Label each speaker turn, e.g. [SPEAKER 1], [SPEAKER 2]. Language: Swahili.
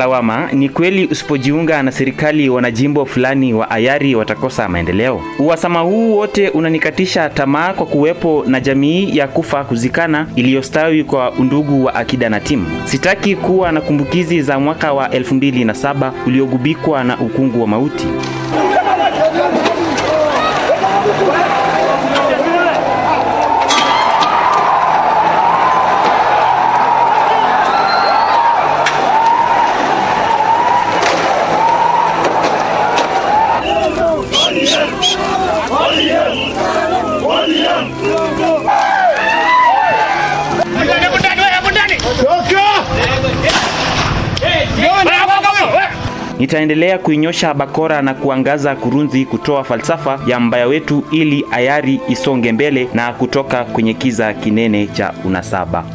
[SPEAKER 1] Lawama, ni kweli usipojiunga na serikali wanajimbo fulani wa Ayari watakosa maendeleo? Uhasama huu wote unanikatisha tamaa kwa kuwepo na jamii ya kufa kuzikana iliyostawi kwa undugu wa akida na timu. Sitaki kuwa na kumbukizi za mwaka wa 2007 uliogubikwa na ukungu wa mauti. Nitaendelea kuinyosha bakora na kuangaza kurunzi kutoa falsafa ya mbaya wetu ili Ayari isonge mbele na kutoka kwenye kiza kinene cha unasaba.